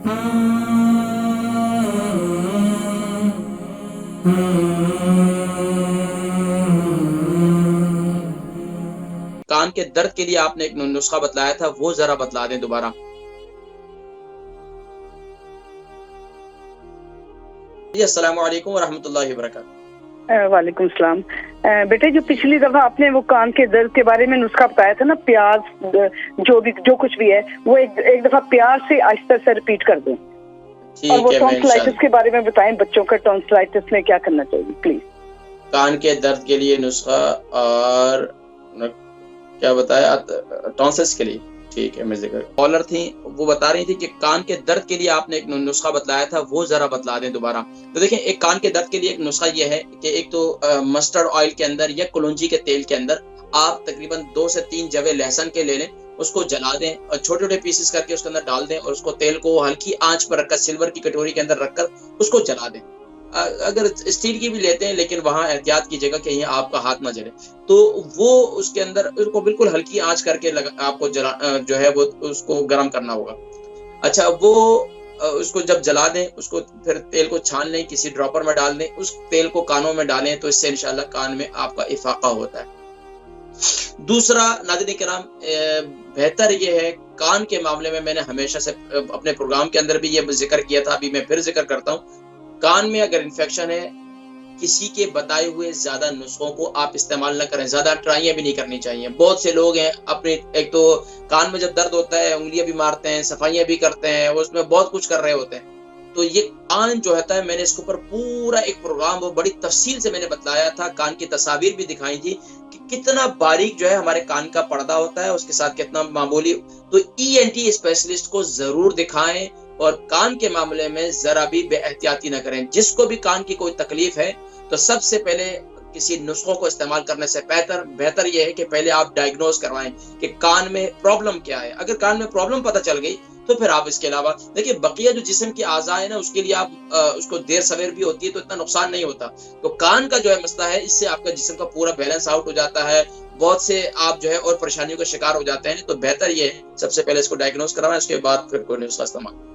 कान के दर्द के लिए आपने एक नुस्खा बतलाया था, वो जरा बतला दें दोबारा। जी अस्सलाम वालेकुम रहमतुल्लाहि व बरकातहू। वालेकुम सलाम। बेटे, जो पिछली दफा आपने वो कान के दर्द के बारे में नुस्खा बताया था ना, प्याज जो कुछ भी है वो एक दफा प्याज से आहिस्ता से रिपीट कर दें। और वो टॉन्सिलाइटिस के बारे में बताएं, बच्चों का टॉन्सिलाइटिस में क्या करना चाहिए प्लीज। कान के दर्द के लिए नुस्खा और क्या बताया, टॉन्सिल्स के लिए। ठीक है, मैं जिक्र कॉलर थी, वो बता रही थी कि कान के दर्द के लिए आपने एक नुस्खा बतलाया था, वो जरा बतला दें दोबारा। तो देखें, एक कान के दर्द के लिए एक नुस्खा ये है कि एक तो मस्टर्ड ऑयल के अंदर या कलौंजी के तेल के अंदर आप तकरीबन 2 से 3 जवे लहसुन के ले लें, उसको जला दें और छोटे छोटे पीसेस करके उसके अंदर डाल दें और उसको तेल को हल्की आंच पर रखकर सिल्वर की कटोरी के अंदर रखकर उसको जला दें। अगर स्टील की भी लेते हैं लेकिन वहां एहतियात कीजिएगा कि यहाँ आपका हाथ ना जले। तो वो उसके अंदर उसको बिल्कुल हल्की आंच करके आपको जो है वो उसको गर्म करना होगा। अच्छा, वो उसको जब जला दें, उसको फिर तेल को छान लें, किसी ड्रॉपर में डाल दें, उस तेल को कानों में डालें, तो इससे इंशाल्लाह कान में आपका इफाका होता है। दूसरा नाज़रीन किराम, बेहतर ये है कान के मामले में, मैंने हमेशा से अपने प्रोग्राम के अंदर भी ये जिक्र किया था, अभी मैं फिर जिक्र करता हूँ, कान में अगर इन्फेक्शन है, किसी के बताए हुए ज्यादा नुस्खों को आप इस्तेमाल न करें, ज्यादा ट्राइयां भी नहीं करनी चाहिए। बहुत से लोग हैं अपने, एक तो कान में जब दर्द होता है उंगलियां भी मारते हैं, सफाइयां भी करते हैं, उसमें बहुत कुछ कर रहे होते हैं। तो ये कान जो होता है, मैंने इसके ऊपर पूरा एक प्रोग्राम वो बड़ी तफसील से मैंने बतलाया था, कान की तस्वीर भी दिखाई थी कि कितना बारीक जो है हमारे कान का पर्दा होता है, उसके साथ कितना मामूली। तो ENT स्पेशलिस्ट को जरूर दिखाएं और कान के मामले में जरा भी बेएहतियाती न करें। जिसको भी कान की कोई तकलीफ है तो सबसे पहले किसी नुस्खों को इस्तेमाल करने से बेहतर यह है कि पहले आप डायग्नोज करवाएं कि कान में प्रॉब्लम क्या है। अगर कान में प्रॉब्लम पता चल गई तो फिर आप इसके अलावा देखिए, बकिया जो जिस्म की आज़ा है ना, उसके लिए आप उसको देर सवेर भी होती है तो इतना नुकसान नहीं होता। तो कान का जो है मसला है, इससे आपका जिस्म का पूरा बैलेंस आउट हो जाता है, बहुत से आप जो है और परेशानियों का शिकार हो जाते हैं। तो बेहतर ये है सबसे पहले इसको डायग्नोज करवाएं, उसके बाद फिर कोई नुस्खा इस्तेमाल।